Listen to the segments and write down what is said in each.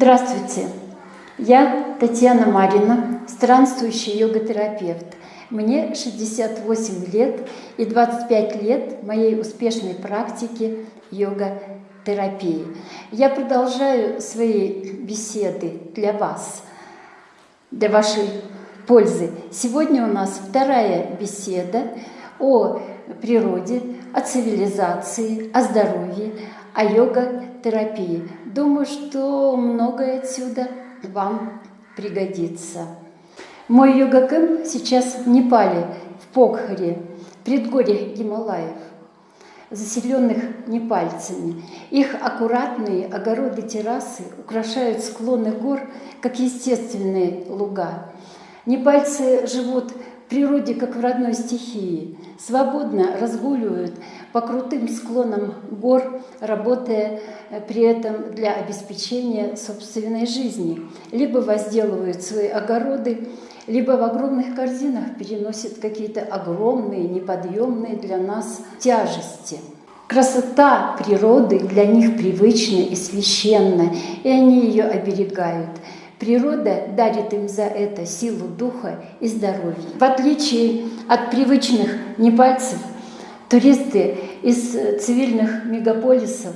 Здравствуйте! Я Татьяна Марина, странствующий йога-терапевт. Мне 68 лет и 25 лет моей успешной практики йога-терапии. Я продолжаю свои беседы для вас, для вашей пользы. Сегодня у нас вторая беседа о природе, о цивилизации, о здоровье, о йога-терапии. Думаю, что многое отсюда вам пригодится. Мой йога-кэмп сейчас в Непале, в Покхаре, предгорье Гималаев, заселенных непальцами. Их аккуратные огороды-террасы украшают склоны гор, как естественные луга. Непальцы живут в природе, как в родной стихии, свободно разгуливают по крутым склонам гор, работая при этом для обеспечения собственной жизни. Либо возделывают свои огороды, либо в огромных корзинах переносят какие-то огромные, неподъемные для нас тяжести. Красота природы для них привычна и священна, и они ее оберегают. Природа дарит им за это силу духа и здоровья. В отличие от привычных непальцев, туристы из цивильных мегаполисов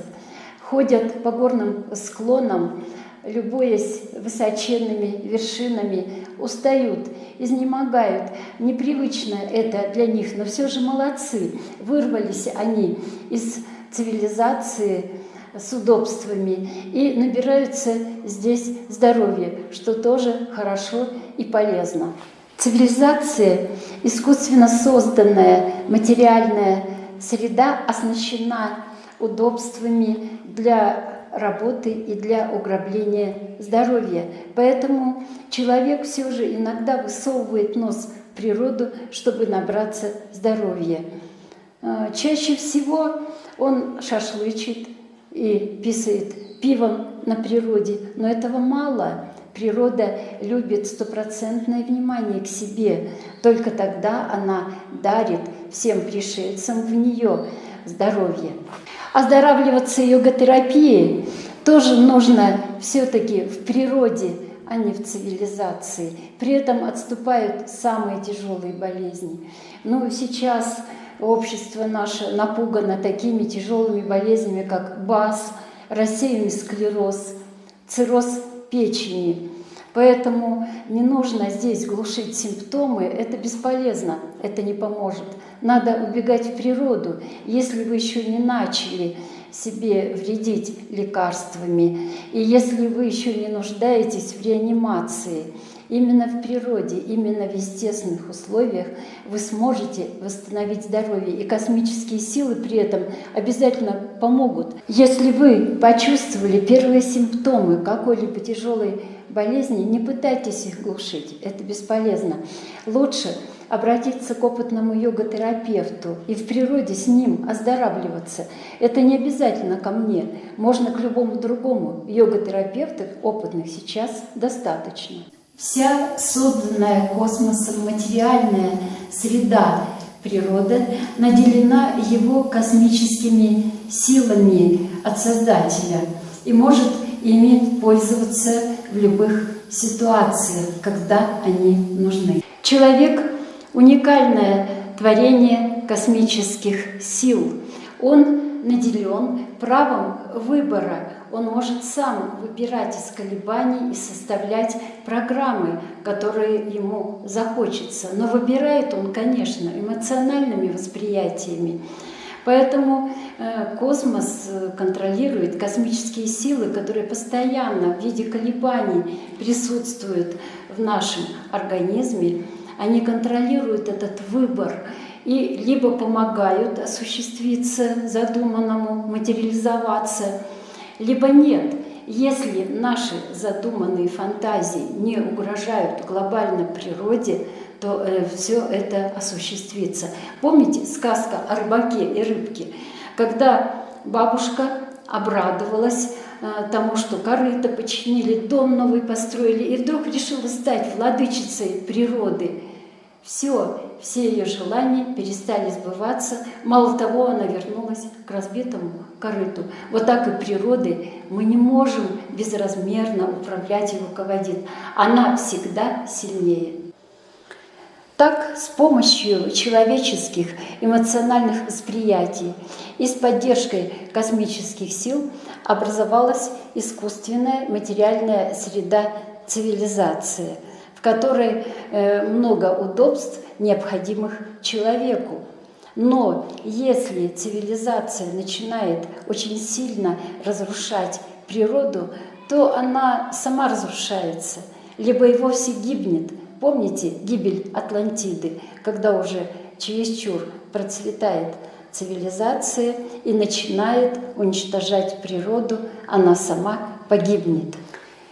ходят по горным склонам, любуясь высоченными вершинами, устают, изнемогают. Непривычно это для них, но все же молодцы. Вырвались они из цивилизации с удобствами и набираются здесь здоровья, что тоже хорошо и полезно. Цивилизация, искусственно созданная материальная среда, оснащена удобствами для работы и для угробления здоровья. Поэтому человек все же иногда высовывает нос в природу, чтобы набраться здоровья. Чаще всего он шашлычит и писает пивом на природе, но этого мало. Природа любит стопроцентное внимание к себе. Только тогда она дарит всем пришельцам в нее здоровье. Оздоравливаться йога-терапией тоже нужно все-таки в природе, а не в цивилизации. При этом отступают самые тяжелые болезни. Но сейчас общество наше напугано такими тяжелыми болезнями, как БАС, рассеянный склероз, цирроз печени. Поэтому не нужно здесь глушить симптомы, это бесполезно, это не поможет. Надо убегать в природу. Если вы еще не начали себе вредить лекарствами, и если вы еще не нуждаетесь в реанимации, именно в природе, именно в естественных условиях вы сможете восстановить здоровье, и космические силы при этом обязательно помогут. Если вы почувствовали первые симптомы какой-либо тяжелой болезни, не пытайтесь их глушить, это бесполезно. Лучше обратиться к опытному йога-терапевту и в природе с ним оздоравливаться. Это не обязательно ко мне, можно к любому другому. Йога-терапевтов опытных сейчас достаточно. Вся созданная космосом материальная среда природы наделена его космическими силами от Создателя и может ими пользоваться в любых ситуациях, когда они нужны. Человек — уникальное творение космических сил. Он наделен правом выбора. Он может сам выбирать из колебаний и составлять программы, которые ему захочется. Но выбирает он, конечно, эмоциональными восприятиями. Поэтому космос контролирует космические силы, которые постоянно в виде колебаний присутствуют в нашем организме. Они контролируют этот выбор и либо помогают осуществиться задуманному, материализоваться, либо нет. Если наши задуманные фантазии не угрожают глобальной природе, то все это осуществится. Помните сказка о рыбаке и рыбке? Когда бабушка обрадовалась тому, что корыто починили, дом новый построили, и вдруг решила стать владычицей природы. все ее желания перестали сбываться. Мало того, она вернулась к разбитому корыту. Вот так и природой мы не можем безразмерно управлять и руководить. Она всегда сильнее. Так, с помощью человеческих эмоциональных восприятий и с поддержкой космических сил образовалась искусственная материальная среда цивилизации, в которой много удобств, необходимых человеку. Но если цивилизация начинает очень сильно разрушать природу, то она сама разрушается, либо и вовсе гибнет. Помните гибель Атлантиды, когда уже чересчур процветает цивилизация и начинает уничтожать природу, она сама погибнет.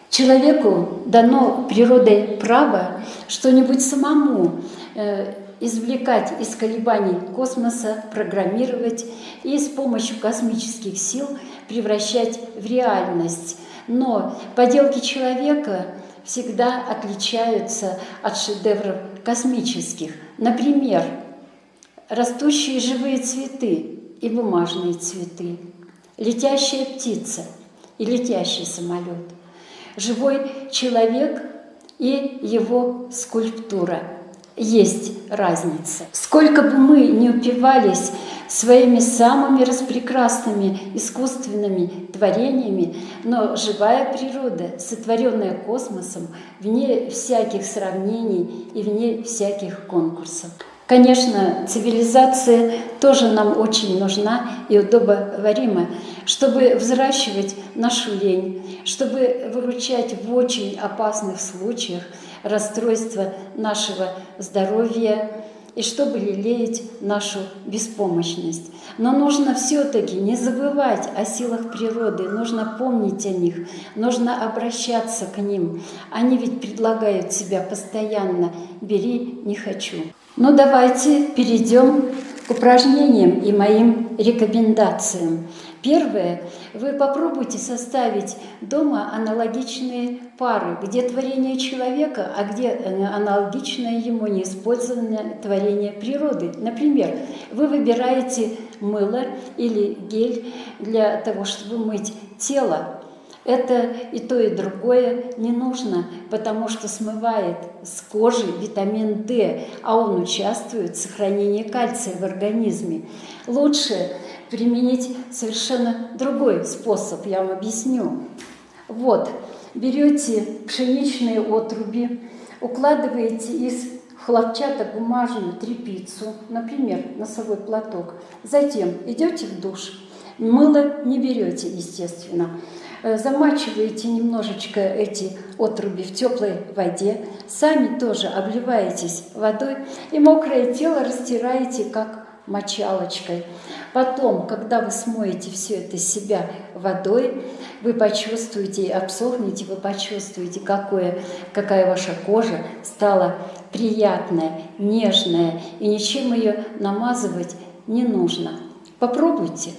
Человеку дано природой право что-нибудь самому извлекать из колебаний космоса, программировать и с помощью космических сил превращать в реальность. Но поделки человека всегда отличаются от шедевров космических. Например, растущие живые цветы и бумажные цветы, летящая птица и летящий самолет, живой человек и его скульптура. Есть разница. Сколько бы мы ни упивались своими самыми распрекрасными искусственными творениями, но живая природа, сотворенная космосом, вне всяких сравнений и вне всяких конкурсов. Конечно, цивилизация тоже нам очень нужна и удобоварима, чтобы взращивать нашу лень, чтобы выручать в очень опасных случаях расстройства нашего здоровья и чтобы лелеять нашу беспомощность. Но нужно все-таки не забывать о силах природы, нужно помнить о них, нужно обращаться к ним. Они ведь предлагают себя постоянно «бери, не хочу». Ну давайте перейдем к упражнениям и моим рекомендациям. Первое. Вы попробуйте составить дома аналогичные пары, где творение человека, а где аналогичное ему неиспользованное творение природы. Например, вы выбираете мыло или гель для того, чтобы мыть тело. Это и то, и другое не нужно, потому что смывает с кожи витамин D, а он участвует в сохранении кальция в организме. Лучше применить совершенно другой способ, я вам объясню. Вот, берете пшеничные отруби, укладываете из хлопчатобумажную тряпицу, например, носовой платок. Затем идете в душ. Мыло не берете, естественно. Замачиваете немножечко эти отруби в теплой воде, сами тоже обливаетесь водой и мокрое тело растираете как мочалочкой. Потом, когда вы смоете все это с себя водой, вы почувствуете, обсохнете, вы почувствуете, какая ваша кожа стала приятная, нежная, и ничем ее намазывать не нужно. Попробуйте.